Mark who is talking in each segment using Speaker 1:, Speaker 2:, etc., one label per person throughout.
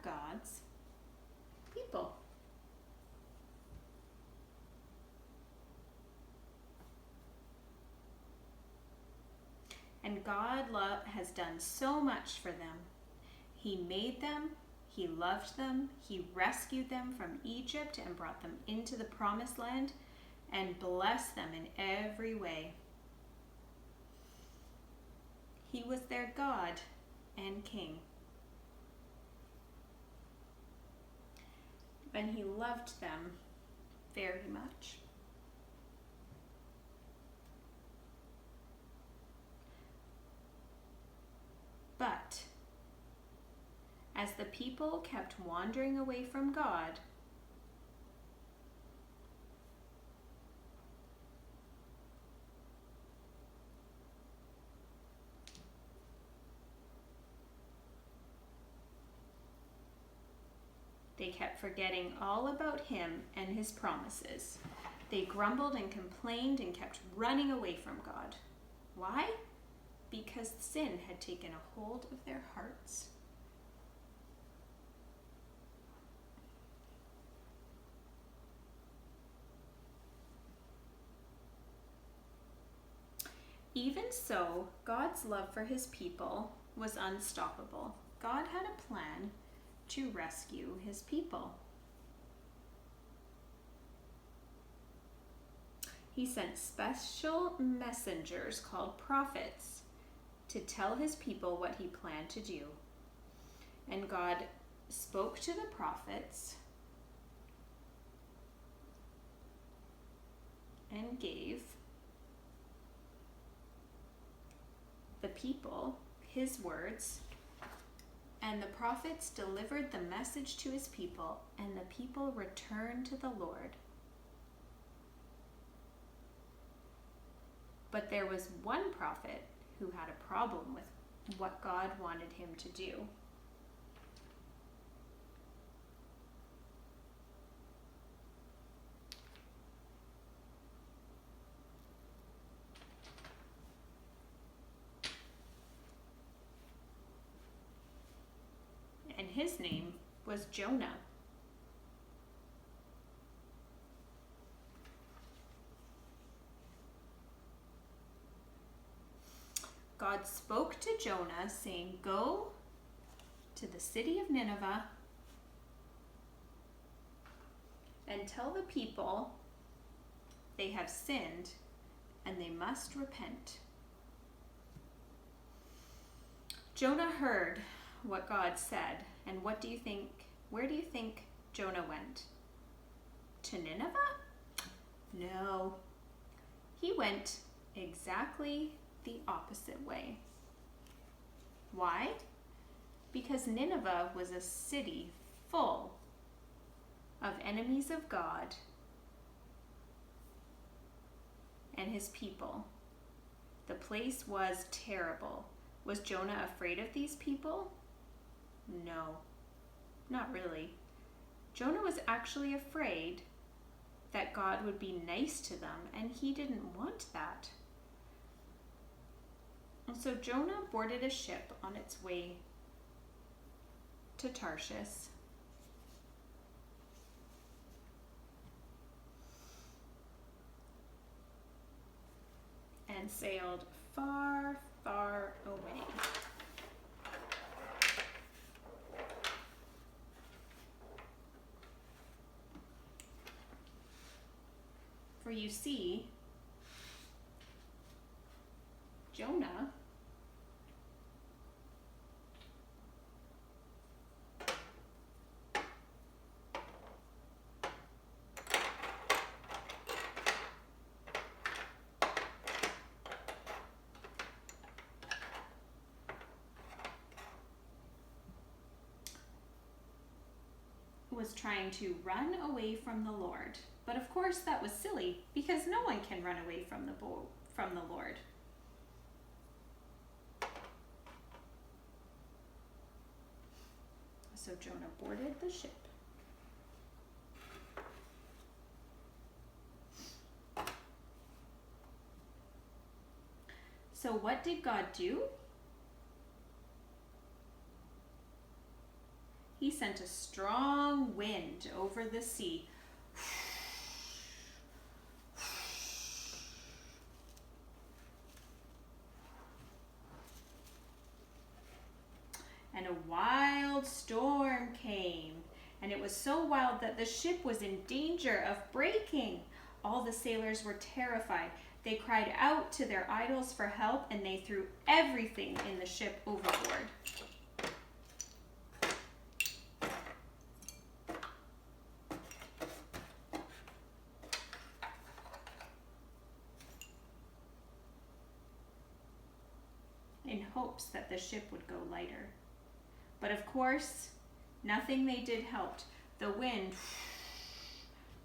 Speaker 1: God's people. And God has done so much for them. He made them, He loved them, He rescued them from Egypt and brought them into the promised land and blessed them in every way. He was their God and King. And He loved them very much. But as the people kept wandering away from God, they kept forgetting all about Him and His promises. They grumbled and complained and kept running away from God. Why? Because sin had taken a hold of their hearts. Even so, God's love for His people was unstoppable. God had a plan to rescue His people. He sent special messengers called prophets to tell His people what He planned to do. And God spoke to the prophets and gave the people His words, and the prophets delivered the message to His people, and the people returned to the Lord. But there was one prophet who had a problem with what God wanted him to do. And his name was Jonah. God spoke to Jonah, saying, "Go to the city of Nineveh and tell the people they have sinned and they must repent." Jonah heard what God said, and where do you think Jonah went? To Nineveh? No. He went exactly the opposite way. Why? Because Nineveh was a city full of enemies of God and His people. The place was terrible. Was Jonah afraid of these people? No, not really. Jonah was actually afraid that God would be nice to them, and he didn't want that. And so Jonah boarded a ship on its way to Tarshish. And sailed far, far away. For you see, Jonah was trying to run away from the Lord. But of course that was silly, because no one can run away from the Lord. So Jonah boarded the ship. So what did God do? He sent a strong wind over the sea. And a wild storm came, and it was so wild that the ship was in danger of breaking. All the sailors were terrified. They cried out to their idols for help, and they threw everything in the ship overboard. In hopes that the ship would go lighter. But of course, nothing they did helped. The wind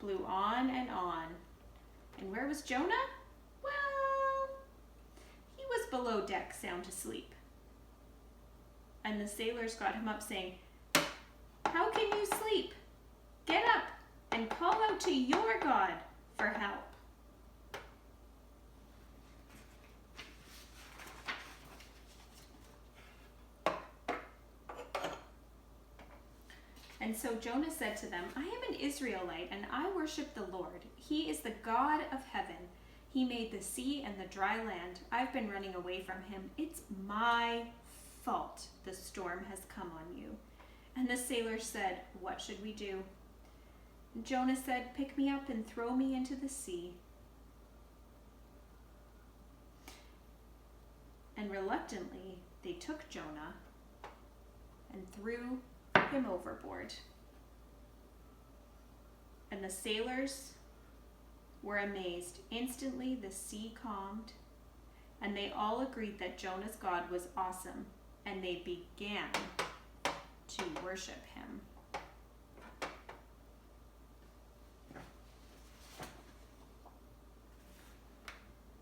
Speaker 1: blew on and on. And where was Jonah? Well, he was below deck, sound asleep. And the sailors got him up saying, "How can you sleep? Get up and call out to your God for help." And so Jonah said to them, "I am an Israelite, and I worship the Lord. He is the God of heaven. He made the sea and the dry land. I've been running away from him. It's my fault the storm has come on you." And the sailors said, "What should we do?" And Jonah said, "Pick me up and throw me into the sea." And reluctantly, they took Jonah and threw him overboard. And the sailors were amazed. Instantly the sea calmed, and they all agreed that Jonah's God was awesome, and they began to worship him.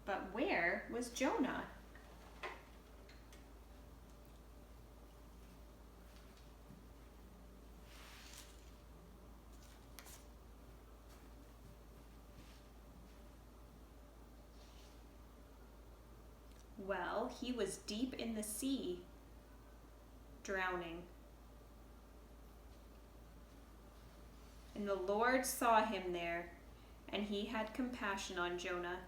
Speaker 1: But where was Jonah? Well, he was deep in the sea, drowning. And the Lord saw him there, and he had compassion on Jonah,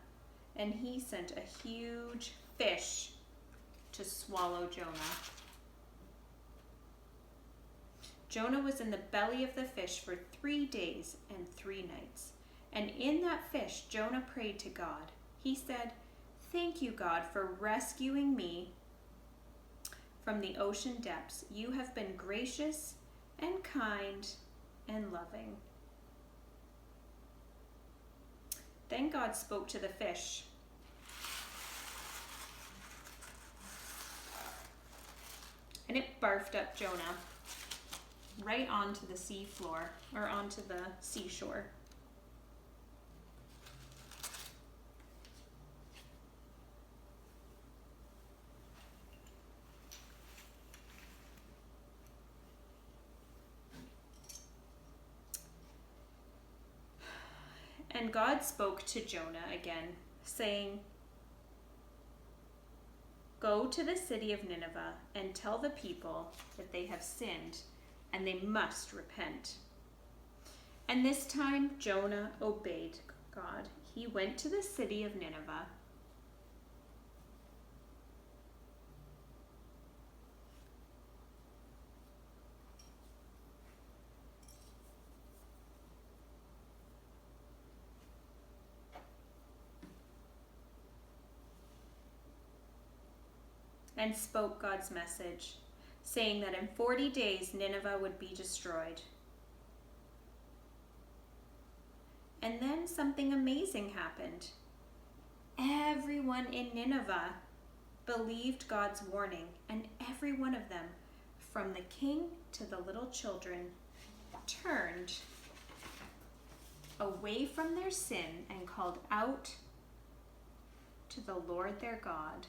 Speaker 1: and he sent a huge fish to swallow Jonah. Jonah was in the belly of the fish for 3 days and 3 nights. And in that fish, Jonah prayed to God. He said, "Thank you, God, for rescuing me from the ocean depths. You have been gracious and kind and loving." Then God spoke to the fish. And it barfed up Jonah right onto the sea floor, or onto the seashore. And God spoke to Jonah again, saying, "Go to the city of Nineveh and tell the people that they have sinned and they must repent." And this time Jonah obeyed God. He went to the city of Nineveh. And spoke God's message, saying that in 40 days Nineveh would be destroyed. And then something amazing happened. Everyone in Nineveh believed God's warning, and every one of them, from the king to the little children, turned away from their sin and called out to the Lord their God.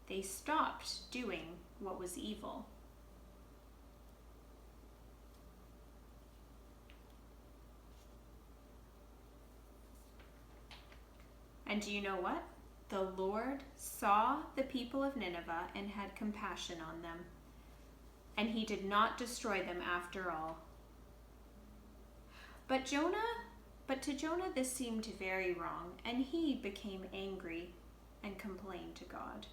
Speaker 1: They stopped doing what was evil. And do you know what? The Lord saw the people of Nineveh and had compassion on them. and he did not destroy them after all. But to Jonah this seemed very wrong, and he became angry and complained to God.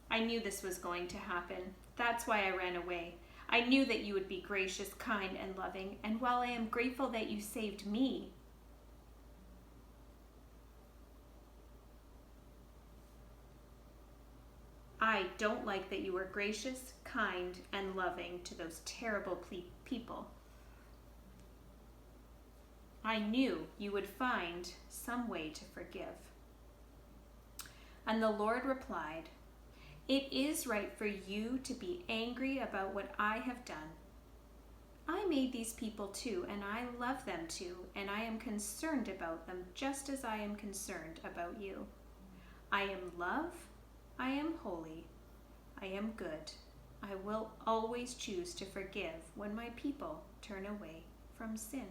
Speaker 1: I knew this was going to happen. That's why I ran away. I knew that you would be gracious, kind, and loving, and while I am grateful that you saved me, I don't like that you were gracious, kind, and loving to those terrible people. I knew you would find some way to forgive. And the Lord replied, "It is right for you to be angry about what I have done. I made these people too, and I love them too, and I am concerned about them just as I am concerned about you. I am love. I am holy. I am good. I will always choose to forgive when my people turn away from sin."